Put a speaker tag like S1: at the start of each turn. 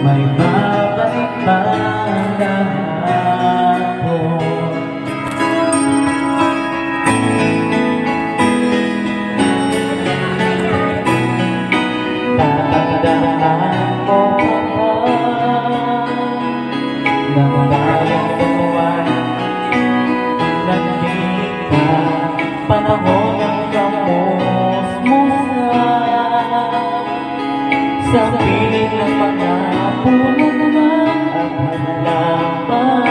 S1: may babalik pa kahapon. Tatandaan mo ba nang tayong buwan, nagkita panahon ng kamusmusan sa piling ng mga puno ng at halaman.